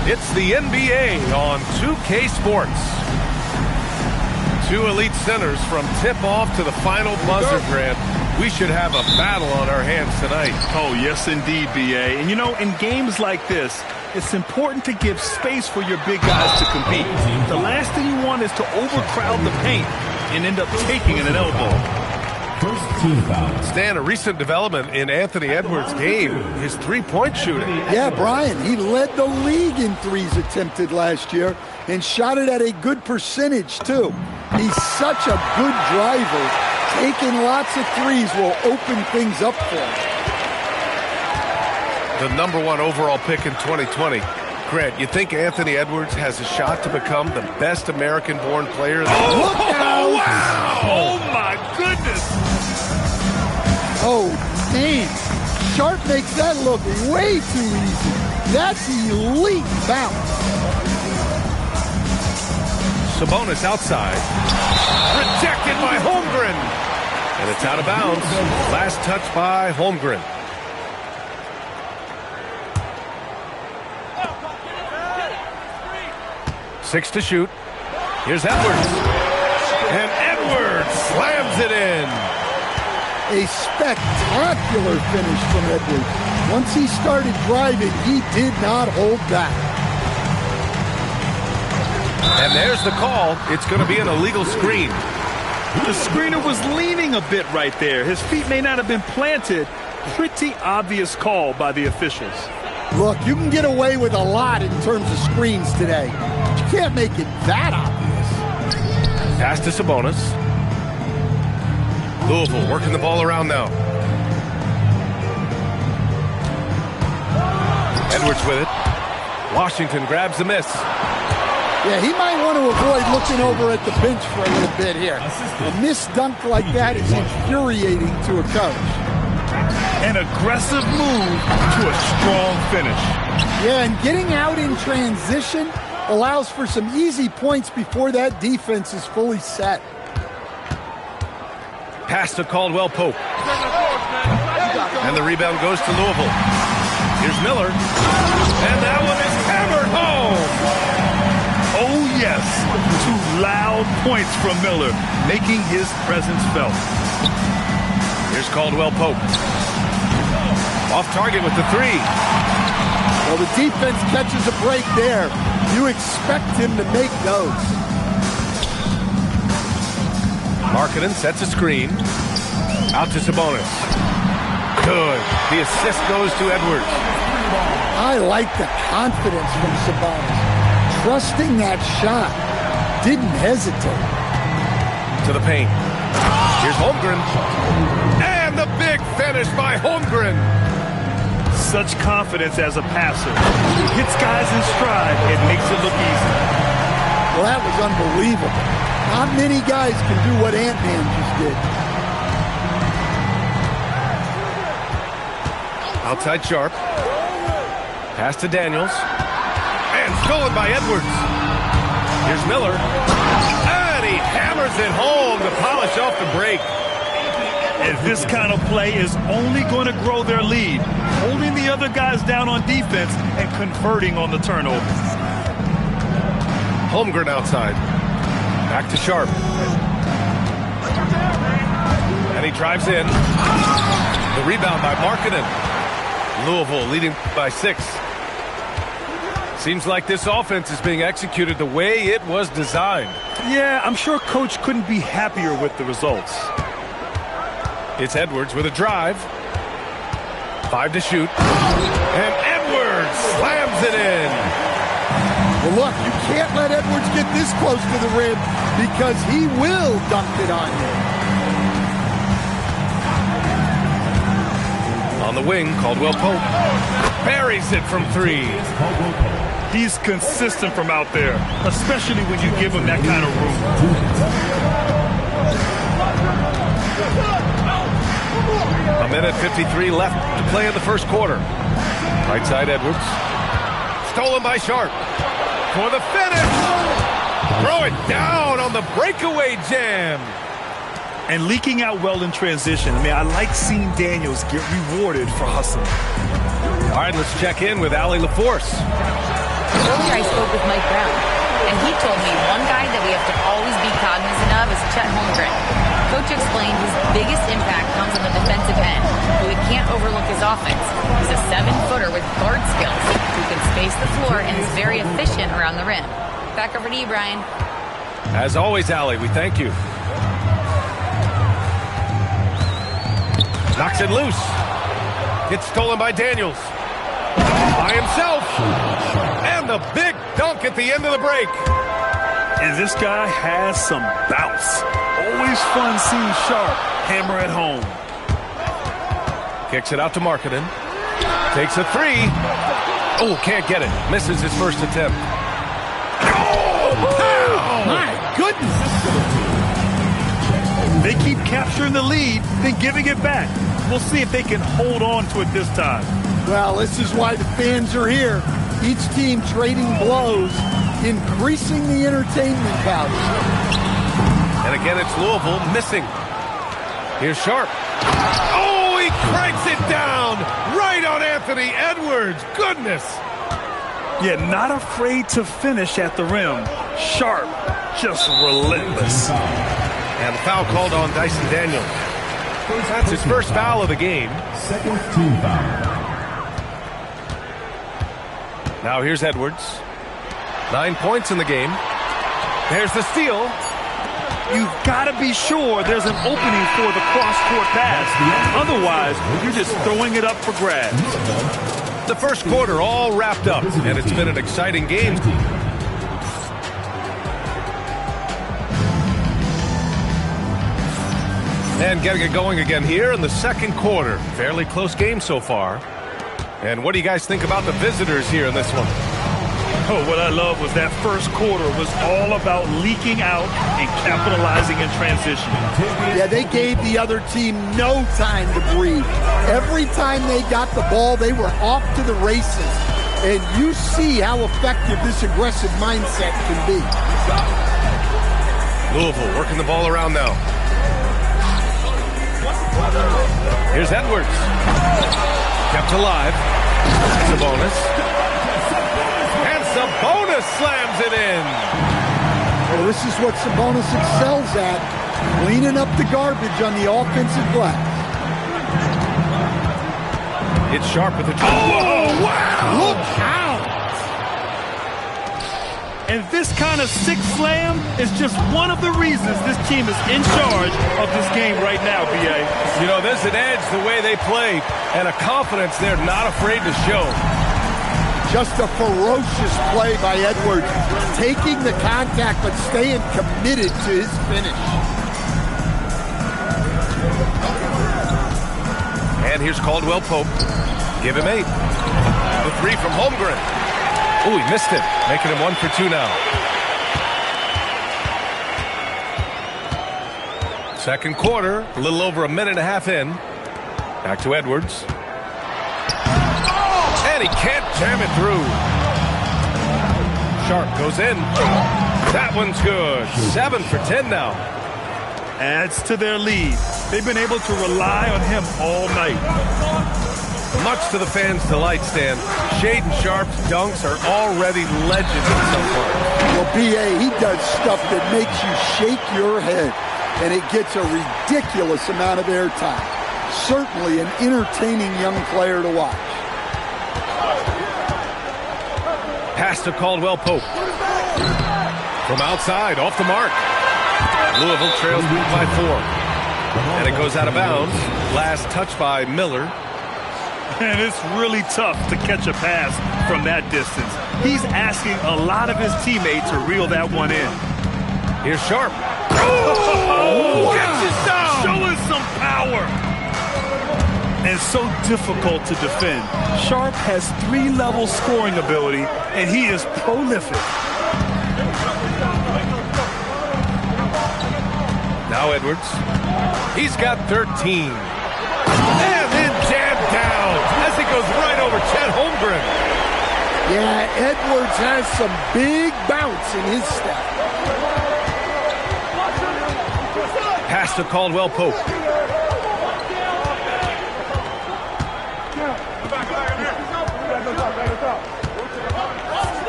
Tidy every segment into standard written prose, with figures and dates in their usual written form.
It's the NBA on 2K Sports. Two elite centers from tip-off to the final buzzer, Grant. We should have a battle on our hands tonight. Oh, yes, indeed, B.A. And, you know, in games like this, it's important to give space for your big guys to compete. The last thing you want is to overcrowd the paint and end up taking an elbow. First team foul. Stan, a recent development in Anthony Edwards' game, his three-point shooting. Yeah, Brian, he led the league in threes attempted last year and shot it at a good percentage, too. He's such a good driver. Taking lots of threes will open things up for him. The #1 overall pick in 2020. Grant, you think Anthony Edwards has a shot to become the best American-born player? Look out! Wow! Oh, my goodness! Oh, damn. Sharp makes that look way too easy. That's elite bounce. Sabonis outside. Rejected by Holmgren. And it's out of bounds. Last touch by Holmgren. Six to shoot. Here's Edwards. And Edwards slams it in. A spectacular finish from Edwards. Once he started driving, he did not hold back. And there's the call. It's going to be an illegal screen. The screener was leaning a bit right there. His feet may not have been planted. Pretty obvious call by the officials. Look, you can get away with a lot in terms of screens today. But you can't make it that obvious. Pass to Sabonis. Louisville working the ball around now. Edwards with it. Washington grabs the miss. Yeah, he might want to avoid looking over at the bench for a little bit here. A missed dunk like that is infuriating to a coach. An aggressive move to a strong finish. Yeah, and getting out in transition allows for some easy points before that defense is fully set. Pass to Caldwell Pope. And the rebound goes to Louisville. Here's Miller. And that one is hammered home. Oh, yes. Two loud points from Miller, making his presence felt. Here's Caldwell Pope. Off target with the three. Well, the defense catches a break there. You expect him to make those. Markkanen sets a screen. Out to Sabonis. Good. The assist goes to Edwards. I like the confidence from Sabonis. Trusting that shot. Didn't hesitate. To the paint. Here's Holmgren. And the big finish by Holmgren. Such confidence as a passer. Hits guys in stride and makes it look easy. Well, that was unbelievable. Not many guys can do what Ant-Man just did. Outside Sharp. Pass to Daniels. And stolen by Edwards. Here's Miller. And he hammers it home to polish off the break. And this kind of play is only going to grow their lead, holding the other guys down on defense and converting on the turnover. Holmgren outside. Back to Sharp. And he drives in. The rebound by Markkanen. Louisville leading by 6. Seems like this offense is being executed the way it was designed. Yeah, I'm sure Coach couldn't be happier with the results. It's Edwards with a drive. 5 to shoot. And Edwards slams it in. Well, look, you can't let Edwards get this close to the rim because he will dunk it on you. On the wing, Caldwell Pope buries it from 3. He's consistent from out there, especially when you give him that kind of room. A minute 53 left to play in the first quarter. Right side Edwards. Stolen by Sharp. For the finish. Throw it down on the breakaway jam. And leaking out well in transition. I mean, I like seeing Daniels get rewarded for hustling. All right, let's check in with Allie LaForce. Earlier, I spoke with Mike Brown, and he told me one guy that we have to always be cognizant of is Chet Holmgren. Coach explained his biggest impact comes on the defensive end, but we can't overlook his offense. He's a 7-footer with guard skills who can space the floor and is very efficient around the rim. Back over to you, Brian. As always, Allie, we thank you. Knocks it loose. Gets stolen by Daniels. By himself. And the big dunk at the end of the break. And this guy has some bounce. Always fun seeing Sharp hammer at home. Kicks it out to Markkanen. Takes a three. Oh, can't get it. Misses his first attempt. Oh, my goodness. They keep capturing the lead, then giving it back. We'll see if they can hold on to it this time. Well, this is why the fans are here. Each team trading blows, increasing the entertainment value. And again, it's Louisville missing. Here's Sharp. Oh, he cranks it down right on Anthony Edwards. Goodness. Yeah, not afraid to finish at the rim. Sharp, just relentless. And the foul called on Dyson Daniels. That's his first foul of the game. Second team foul. Now here's Edwards. 9 points in the game. There's the steal. You've got to be sure there's an opening for the cross-court pass. Otherwise, you're just throwing it up for grabs. The first quarter all wrapped up, and it's been an exciting game. And getting it going again here in the second quarter. Fairly close game so far. And what do you guys think about the visitors here in this one? Oh, what I love was that first quarter was all about leaking out and capitalizing in transition. Yeah, they gave the other team no time to breathe. Every time they got the ball, they were off to the races. And you see how effective this aggressive mindset can be. Louisville working the ball around now. Here's Edwards. Kept alive. Sabonis. And Sabonis slams it in. Well, this is what Sabonis excels at. Cleaning up the garbage on the offensive glass. It's Sharp with the jump. Oh, wow! Look out! And this kind of sick slam is just one of the reasons this team is in charge of this game right now, B.A. You know, there's an edge the way they play and a confidence they're not afraid to show. Just a ferocious play by Edwards, taking the contact but staying committed to his finish. And here's Caldwell Pope. Give him 8. The three from Holmgren. Oh, he missed it, making him 1 for 2 now. Second quarter, a little over a minute and a half in. Back to Edwards. And he can't jam it through. Sharp goes in. That one's good. 7 for 10 now. Adds to their lead. They've been able to rely on him all night. Much to the fans' delight, Stan. Shaedon Sharp's dunks are already legendary so far. Well, B.A., he does stuff that makes you shake your head, and it gets a ridiculous amount of airtime. Certainly an entertaining young player to watch. Pass to Caldwell Pope. From outside, off the mark. Louisville trails by 4. And it goes out of bounds. Last touch by Miller. And it's really tough to catch a pass from that distance. He's asking a lot of his teammates to reel that one in. Here's Sharp. Oh, showing some power. And so difficult to defend. Sharp has 3-level scoring ability, and he is prolific. Now Edwards. He's got 13. And then jammed down as he goes right over Chet Holmgren. Yeah, Edwards has some big bounce in his step. Pass to Caldwell Pope.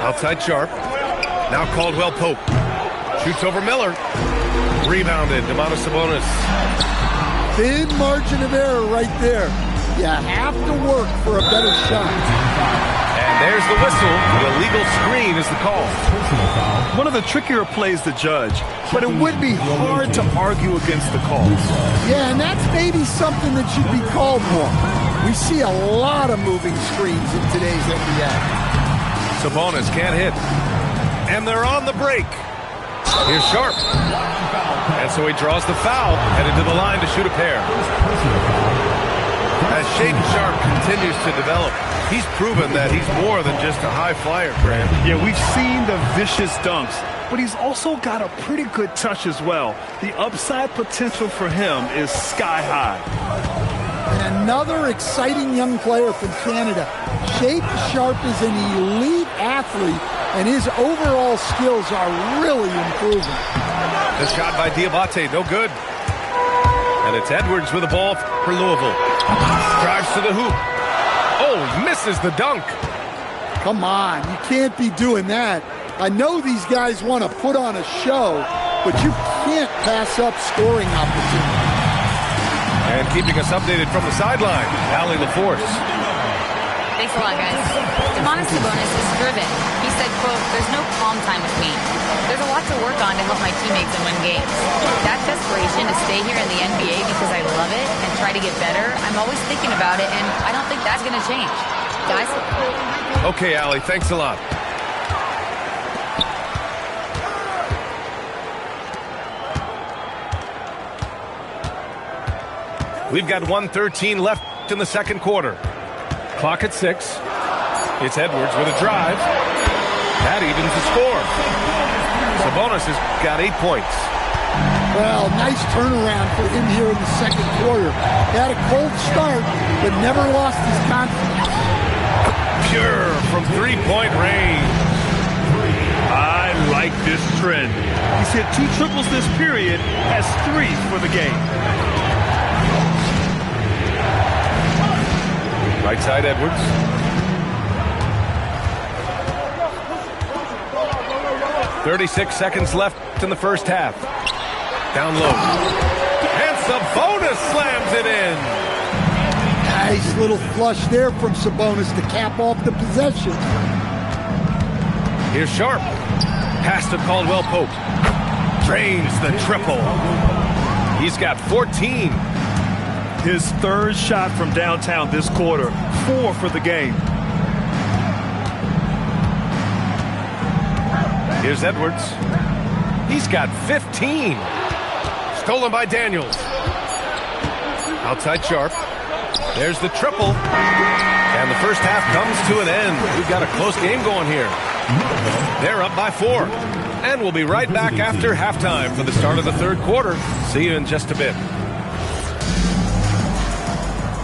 Outside Sharp. Now Caldwell Pope. Shoots over Miller. Rebounded. Domantas Sabonis. Thin margin of error right there. You have to work for a better shot. And there's the whistle. The illegal screen is the call. One of the trickier plays to judge, but it would be hard to argue against the call. Yeah, and that's maybe something that should be called more. We see a lot of moving screens in today's NBA. Sabonis can't hit. And they're on the break. Here's Sharp. And so he draws the foul, headed to the line to shoot a pair. As Shaedon Sharp continues to develop, he's proven that he's more than just a high flyer, Grant. Yeah, we've seen the vicious dunks, but he's also got a pretty good touch as well. The upside potential for him is sky high. And another exciting young player from Canada. Shaedon Sharp is an elite athlete, and his overall skills are really improving. The shot by Diabate, no good. And it's Edwards with the ball for Louisville. Drives to the hoop. Oh, misses the dunk. Come on, you can't be doing that. I know these guys want to put on a show, but you can't pass up scoring opportunities. And keeping us updated from the sideline, Allie LaForce. Thanks a lot, guys. Domantas Sabonis is driven. He said, quote, "There's no calm time with me. There's a lot to work on to help my teammates and win games. That desperation to stay here in the NBA because I love it and try to get better, I'm always thinking about it, and I don't think that's going to change. Guys?" Okay, Allie, thanks a lot. We've got 1:13 left in the second quarter. Clock at 6. It's Edwards with a drive. That evens the score. Sabonis has got 8 points. Well, nice turnaround for him here in the second quarter. He had a cold start, but never lost his confidence. Pure from three-point range. I like this trend. He's hit 2 triples this period, has 3 for the game. Right side, Edwards. .36 seconds left in the first half. Down low. And Sabonis slams it in. Nice little flush there from Sabonis to cap off the possession. Here's Sharp. Pass to Caldwell Pope. Drains the triple. He's got 14. His third shot from downtown this quarter, 4 for the game. Here's Edwards. He's got 15. Stolen by Daniels. Outside Sharp. There's the triple. And the first half comes to an end. We've got a close game going here. They're up by 4. And we'll be right back after halftime for the start of the third quarter. See you in just a bit.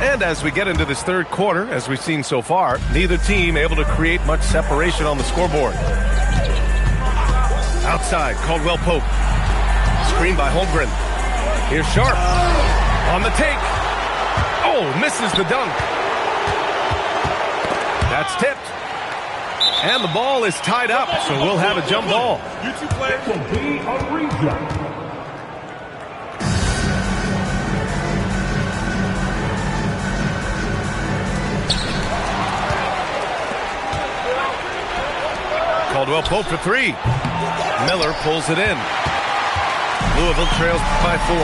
And as we get into this third quarter, as we've seen so far, neither team able to create much separation on the scoreboard. Outside, Caldwell Pope. Screen by Holmgren. Here's Sharp. On the take. Oh, misses the dunk. That's tipped. And the ball is tied up, so we'll have a jump ball. It will be a reject. Caldwell Pope for 3. Miller pulls it in. Louisville trails by 4.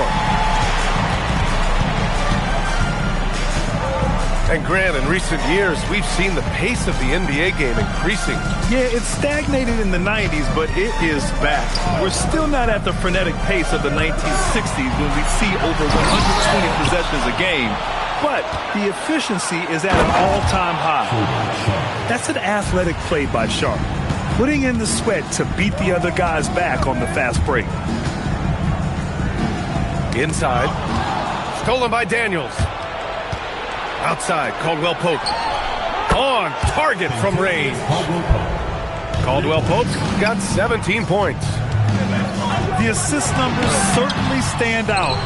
And Grant, in recent years, we've seen the pace of the NBA game increasing. Yeah, it stagnated in the 90s, but it is back. We're still not at the frenetic pace of the 1960s when we'd see over 120 possessions a game. But the efficiency is at an all-time high. That's an athletic play by Sharp, putting in the sweat to beat the other guys back on the fast break. Inside. Stolen by Daniels. Outside, Caldwell Pope. On target from range. Caldwell Pope's got 17 points. The assist numbers certainly stand out.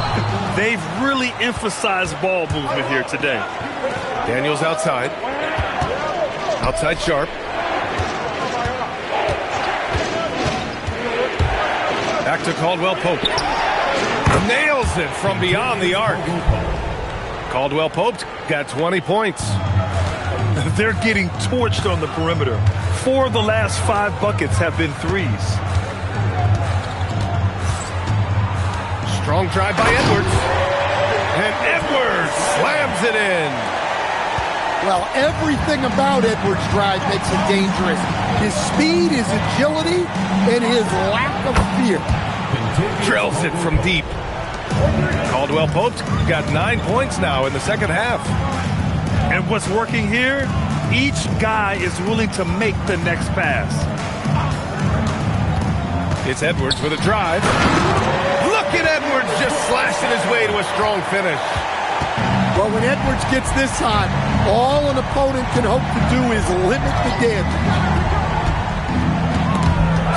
They've really emphasized ball movement here today. Daniels outside. Outside Sharp. Back to Caldwell Pope. Nails it from beyond the arc. Caldwell Pope got 20 points. They're getting torched on the perimeter. 4 of the last 5 buckets have been threes. Strong drive by Edwards. And Edwards slams it in. Well, everything about Edwards' drive makes it dangerous. His speed, his agility, and his lack of fear. Drills it from deep. Caldwell Pope's got 9 points now in the second half. And what's working here? Each guy is willing to make the next pass. It's Edwards with a drive. Look at Edwards just slashing his way to a strong finish. Well, when Edwards gets this hot, all an opponent can hope to do is limit the damage.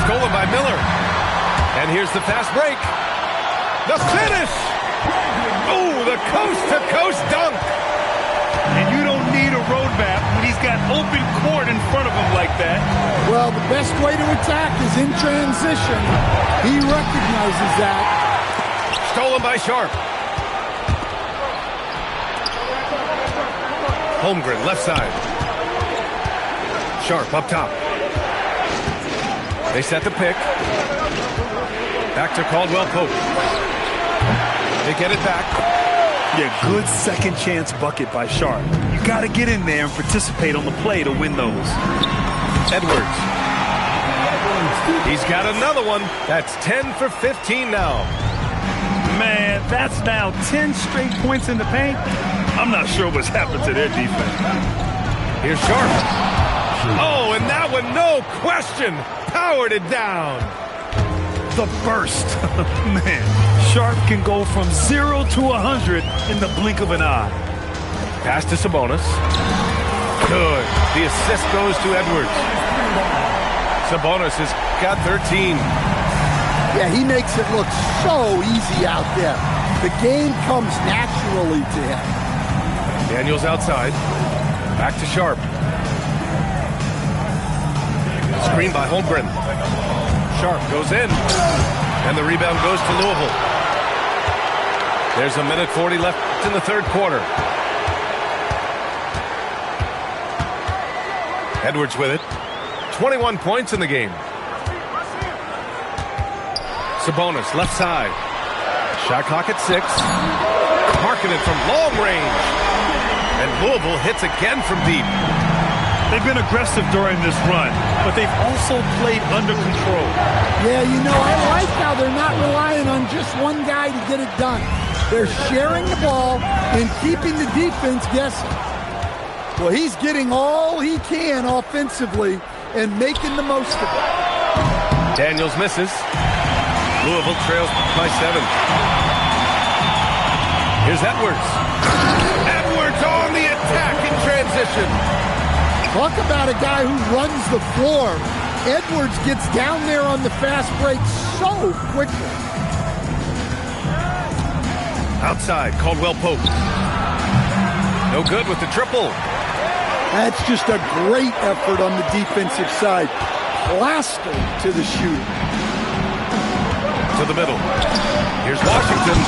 Stolen by Miller. And here's the fast break. The finish! Oh, the coast-to-coast dunk! And you don't need a roadmap when he's got open court in front of him like that. Well, the best way to attack is in transition. He recognizes that. Stolen by Sharp. Holmgren, left side. Sharp up top. They set the pick. Back to Caldwell Pope. They get it back. Yeah, good second chance bucket by Sharp. You got to get in there and participate on the play to win those. Edwards. He's got another one. That's 10 for 15 now. Man, that's now 10 straight points in the paint. I'm not sure what's happened to their defense. Here's Sharp. Oh, and that one, no question, powered it down. The burst. Man, Sharp can go from 0 to 100 in the blink of an eye. Pass to Sabonis. Good. The assist goes to Edwards. Sabonis has got 13. Yeah, he makes it look so easy out there. The game comes naturally to him. Daniels outside. Back to Sharp. Screen by Holmgren. Sharp goes in. And the rebound goes to Louisville. There's a minute 40 left in the third quarter. Edwards with it. 21 points in the game. Sabonis, left side. Shot clock at 6. Marketed from long range. And Louisville hits again from deep. They've been aggressive during this run, but they've also played under control. Yeah, you know, I like how they're not relying on just one guy to get it done. They're sharing the ball and keeping the defense guessing. Well, he's getting all he can offensively and making the most of it. Daniels misses. Louisville trails by 7. Here's Edwards. Edwards on the attack in transition. Talk about a guy who runs the floor. Edwards gets down there on the fast break so quickly. Outside, Caldwell Pope. No good with the triple. That's just a great effort on the defensive side. Plastered to the shooter. To the middle. Here's Washington.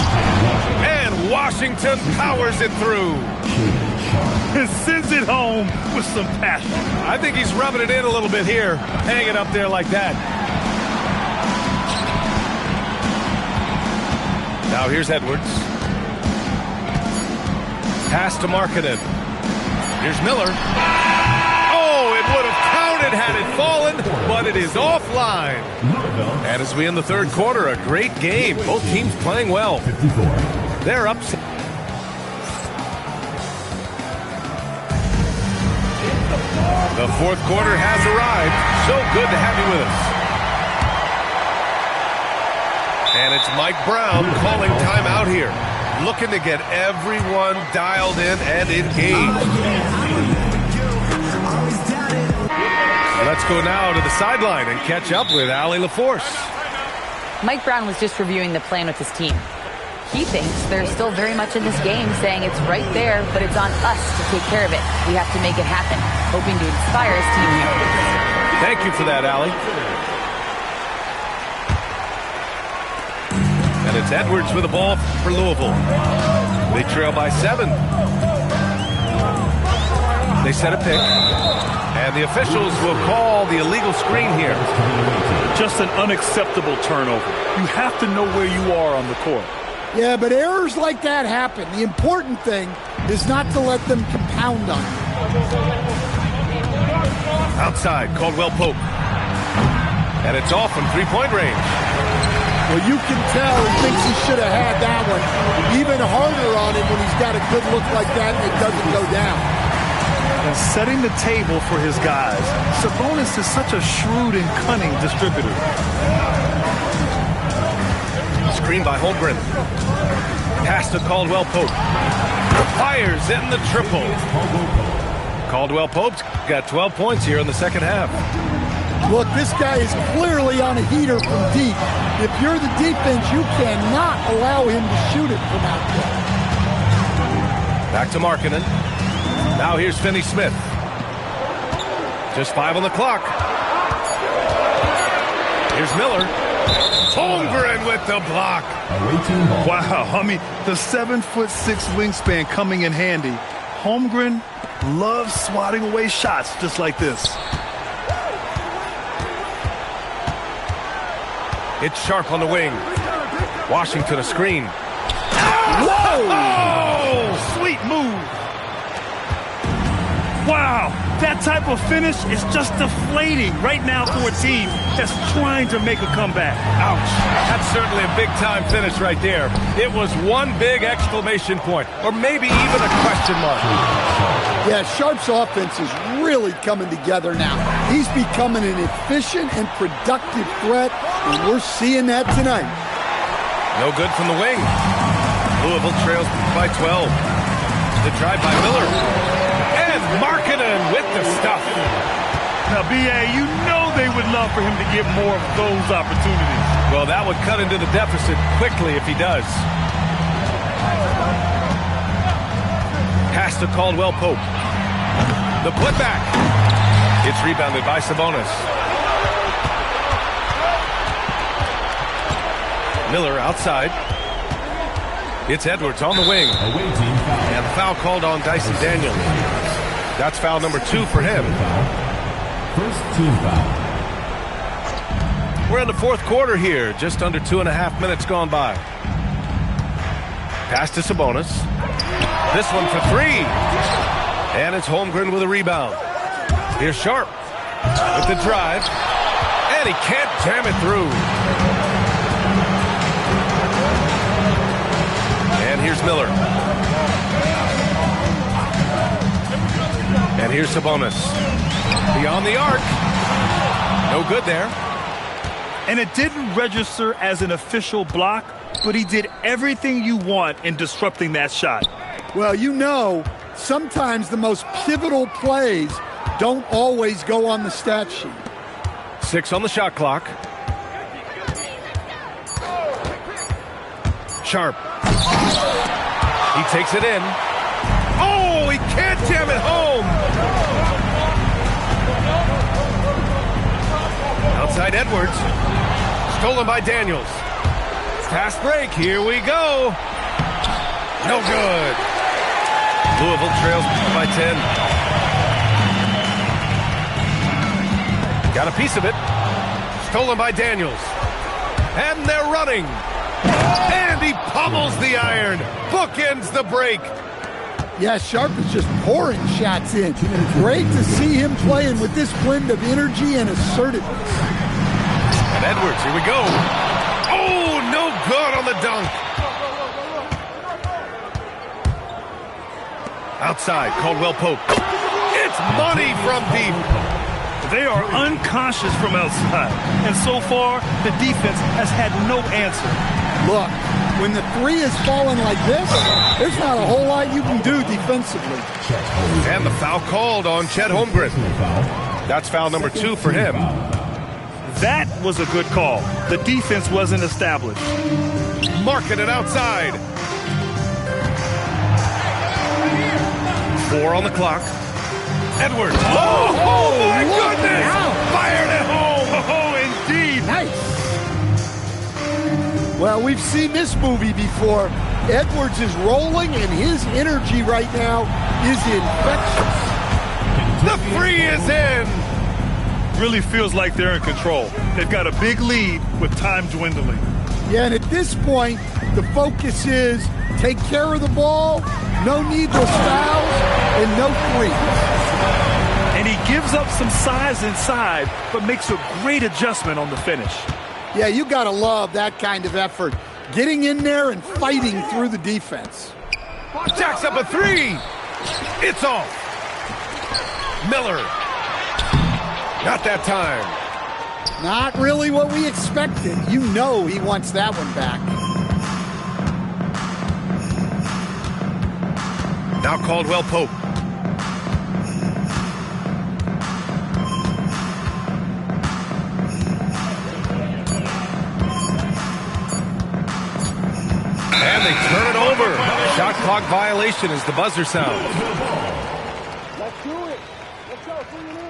And Washington powers it through. Sends it home with some passion. I think he's rubbing it in a little bit here. Hang it up there like that. Now here's Edwards. Pass to Markkanen. Here's Miller. Oh, it would have counted had it fallen, but it is offline. And as we end the third quarter, a great game. Both teams playing well. They're up. The fourth quarter has arrived. So good to have you with us. And it's Mike Brown calling timeout here. Looking to get everyone dialed in and engaged. Let's go now to the sideline and catch up with Allie LaForce. Mike Brown was just reviewing the plan with his team. He thinks they're still very much in this game, saying it's right there, but it's on us to take care of it. We have to make it happen, hoping to inspire his team here. Thank you for that, Allie. And it's Edwards with the ball for Louisville. They trail by 7. They set a pick. And the officials will call the illegal screen here. Just an unacceptable turnover. You have to know where you are on the court. Yeah, but errors like that happen. The important thing is not to let them compound on you. Outside, Caldwell Pope. And it's off from three-point range. Well, you can tell he thinks he should have had that one. Even harder on him when he's got a good look like that and it doesn't go down. And setting the table for his guys. Sabonis is such a shrewd and cunning distributor. Screen by Holmgren. Pass to Caldwell Pope. Fires in the triple. Caldwell Pope's got 12 points here in the second half. Look, this guy is clearly on a heater from deep. If you're the defense, you cannot allow him to shoot it from out there. Back to Markkanen. Now here's Finney-Smith. Just 5 on the clock. Here's Miller. Holmgren with the block. Wow, I mean, the 7'6" wingspan coming in handy. Holmgren loves swatting away shots just like this. It's Sharp on the wing. Washington a screen. Whoa! Oh, sweet move. Wow, that type of finish is just deflating right now for a team that's trying to make a comeback. Ouch. That's certainly a big-time finish right there. It was one big exclamation point, or maybe even a question mark. Yeah, Sharp's offense is really coming together now. He's becoming an efficient and productive threat, and we're seeing that tonight. No good from the wing. Louisville trails by 12. The drive by Miller. And Markkanen with the stuff. Now, B.A., you know they would love for him to get more of those opportunities. Well, that would cut into the deficit quickly if he does. Pass to Caldwell Pope. The putback. It's rebounded by Sabonis. Miller outside. It's Edwards on the wing. And foul called on Dyson Daniels. That's foul number 2 for him. First team foul. We're in the fourth quarter here. Just under 2.5 minutes gone by. Pass to Sabonis. This one for 3. And it's Holmgren with a rebound. Here's Sharp with the drive. And he can't jam it through. And here's Miller. And here's Sabonis. Beyond the arc. No good there. And it didn't register as an official block, but he did everything you want in disrupting that shot. Well, you know, sometimes the most pivotal plays don't always go on the stat sheet. 6 on the shot clock. Sharp. He takes it in. Oh, he can't jam it home. Outside Edwards. Stolen by Daniels. Fast break. Here we go. No good. Louisville trails by 10. Got a piece of it. Stolen by Daniels. And they're running. And he pummels the iron. Bookends the break. Yeah, Sharp is just pouring shots in. Great to see him playing with this blend of energy and assertiveness. And Edwards, here we go. Oh, no good on the dunk. Outside, Caldwell Pope. It's money from deep. They are unconscious from outside. And so far, the defense has had no answer. Look, when the 3 is falling like this, there's not a whole lot you can do defensively. And the foul called on Chet Holmgren. That's foul number 2 for him. That was a good call. The defense wasn't established. Marking it outside. 4 on the clock. Edwards. Oh my goodness! Wow. Fired it home. Oh, indeed. Nice. Well, we've seen this movie before. Edwards is rolling, and his energy right now is infectious. The three is in. Really feels like they're in control. They've got a big lead with time dwindling. Yeah, and at this point, the focus is take care of the ball, no needless fouls, and no threes. And he gives up some size inside, but makes a great adjustment on the finish. Yeah, you got to love that kind of effort. Getting in there and fighting through the defense. Jacks up a three. It's off. Miller. Not that time. Not really what we expected. You know he wants that one back. Now Caldwell-Pope. And they turn it over. Shot clock violation as the buzzer sounds. Let's do it. Let's go. Bring it in.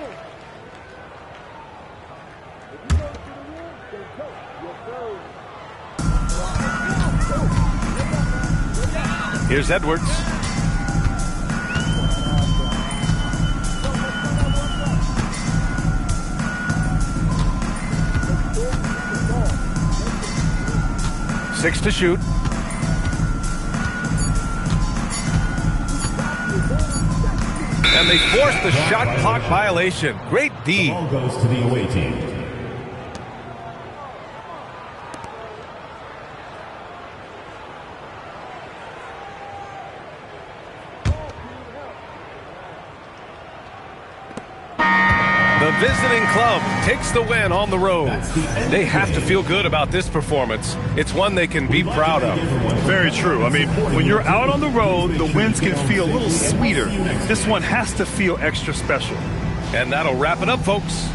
Here's Edwards. Six to shoot. And they force the shot clock violation. Great D. Ball goes to the away team. The visiting club takes the win on the road. They have to feel good about this performance. It's one they can be proud of. Very true. I mean, when you're out on the road, the wins can feel a little sweeter. This one has to feel extra special. And that'll wrap it up, folks.